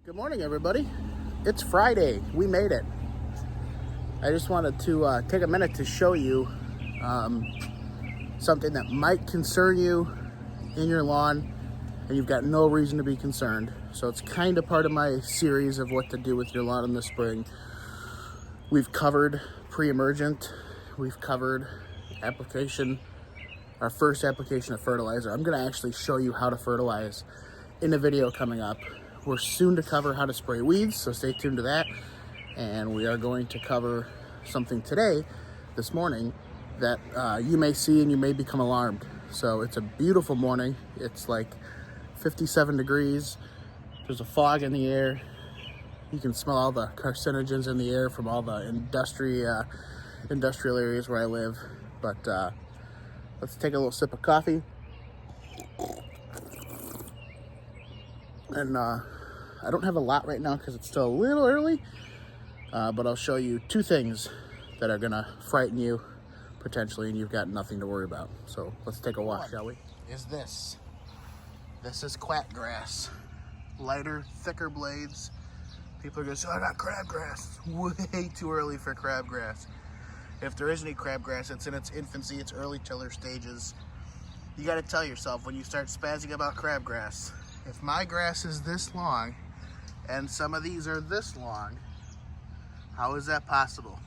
Good morning, everybody. It's Friday. We made it. I just wanted to take a minute to show you something that might concern you in your lawn, and you've got no reason to be concerned. So it's kind of part of my series of what to do with your lawn in the spring. We've covered pre-emergent. We've covered application, our first application of fertilizer. I'm going to actually show you how to fertilize in a video coming up. We're soon to cover how to spray weeds, so stay tuned to that. And we are going to cover something today, this morning, that you may see and you may become alarmed. So it's a beautiful morning. It's like 57 degrees. There's a fog in the air. You can smell all the carcinogens in the air from all the industrial areas where I live. But let's take a little sip of coffee. And I don't have a lot right now because it's still a little early, but I'll show you two things that are gonna frighten you potentially, and you've got nothing to worry about. So let's take a walk, shall we? This is quackgrass. Lighter, thicker blades. People are gonna say, I got crabgrass. Way too early for crabgrass. If there is any crabgrass, it's in its infancy, its early tiller stages. You gotta tell yourself when you start spazzing about crabgrass, if my grass is this long and some of these are this long, how is that possible?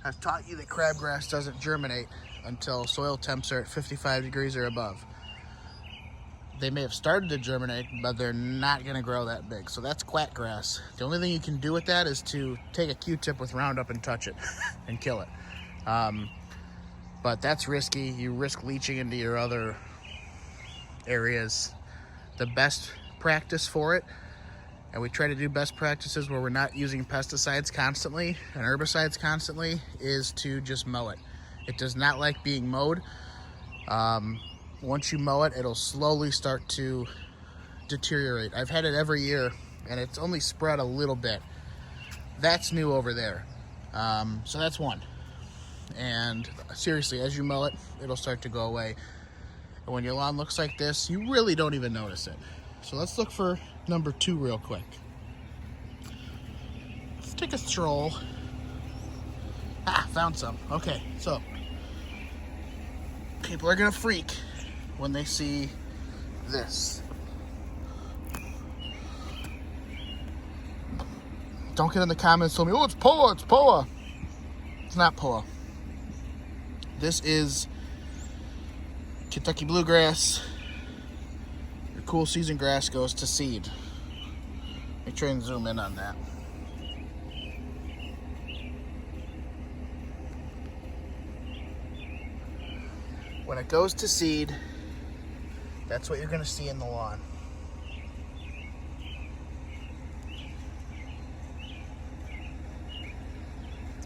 I've taught you that crabgrass doesn't germinate until soil temps are at 55 degrees or above. They may have started to germinate, but they're not gonna grow that big. So that's quackgrass. The only thing you can do with that is to take a Q-tip with Roundup and touch it and kill it. But that's risky. You risk leaching into your other areas. The best practice for it, and we try to do best practices where we're not using pesticides constantly and herbicides constantly, is to just mow it. It does not like being mowed. Once you mow it, it'll slowly start to deteriorate. I've had it every year and it's only spread a little bit. That's new over there. So that's one. And seriously, as you mow it, it'll start to go away. And when your lawn looks like this, you really don't even notice it. So let's look for number 2 real quick. Let's take a stroll. Found some. Okay, so people are gonna freak when they see this. Don't get in the comments telling me, oh, it's Poa, it's Poa. It's not Poa. This is Kentucky bluegrass. Your cool season grass goes to seed. Let me try and zoom in on that. When it goes to seed, that's what you're going to see in the lawn.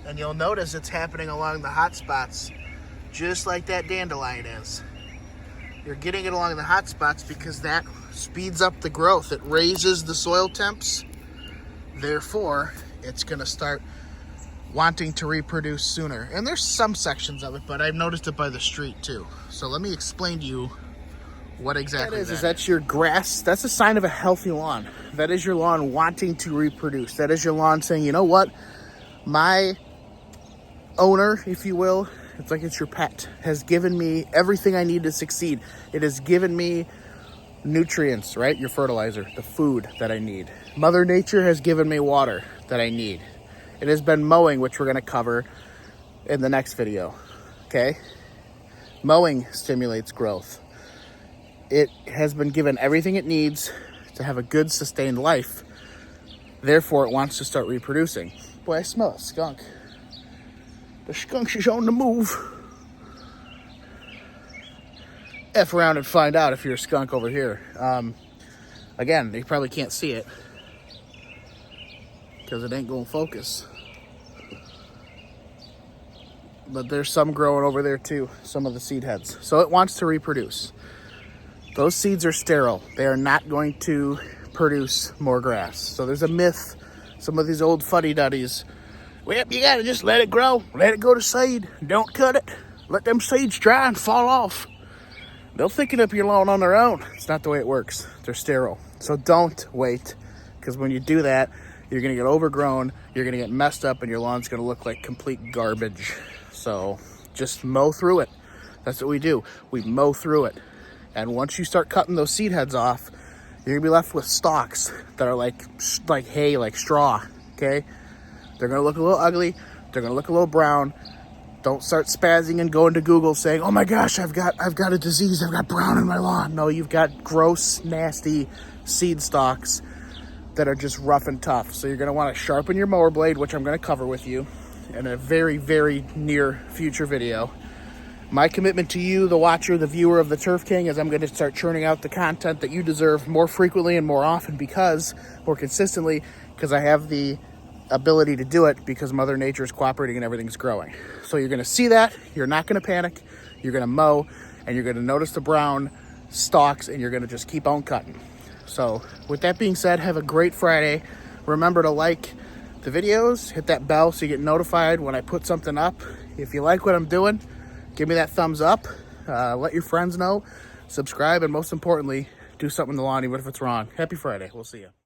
And you'll notice it's happening along the hot spots, just like that dandelion is. You're getting it along the hot spots because that speeds up the growth. It raises the soil temps. Therefore, it's gonna start wanting to reproduce sooner. And there's some sections of it, but I've noticed it by the street too. So let me explain to you what exactly that is. That's your grass. That's a sign of a healthy lawn. That is your lawn wanting to reproduce. That is your lawn saying, you know what? My owner, if you will, it's like it's your pet, has given me everything I need to succeed. It has given me nutrients, right? Your fertilizer, the food that I need. Mother Nature has given me water that I need. It has been mowing, which we're going to cover in the next video, okay? Mowing stimulates growth. It has been given everything it needs to have a good, sustained life. Therefore, it wants to start reproducing. Boy, I smell a skunk. The skunk is on the move. F around and find out if you're a skunk over here. Again, you probably can't see it because it ain't going to focus. But there's some growing over there too, some of the seed heads. So it wants to reproduce. Those seeds are sterile. They are not going to produce more grass. So there's a myth. Some of these old fuddy-duddies, well, you gotta just let it grow, let it go to seed, don't cut it, let them seeds dry and fall off. They'll thicken up your lawn on their own. It's not the way it works. They're sterile. So don't wait because when you do that, you're gonna get overgrown, you're gonna get messed up, and your lawn's gonna look like complete garbage. So just mow through it. That's what we do. We mow through it. And once you start cutting those seed heads off, you're gonna be left with stalks that are like hay, like straw, okay? They're gonna look a little ugly, they're gonna look a little brown. Don't start spazzing and going to Google saying, oh my gosh, I've got a disease, I've got brown in my lawn. No, you've got gross, nasty seed stalks that are just rough and tough. So you're gonna wanna sharpen your mower blade, which I'm gonna cover with you in a very, very near future video. My commitment to you, the watcher, the viewer of the Turf King, is I'm gonna start churning out the content that you deserve more frequently and more often, more consistently, because I have the ability to do it, because Mother Nature is cooperating and everything's growing. So you're gonna see that, you're not gonna panic, you're gonna mow, and you're gonna notice the brown stalks, and you're gonna just keep on cutting. So with that being said, have a great Friday. Remember to like the videos, hit that bell so you get notified when I put something up. If you like what I'm doing, give me that thumbs up, let your friends know, subscribe, and most importantly, do something in the lawn even if it's wrong. Happy Friday, we'll see you.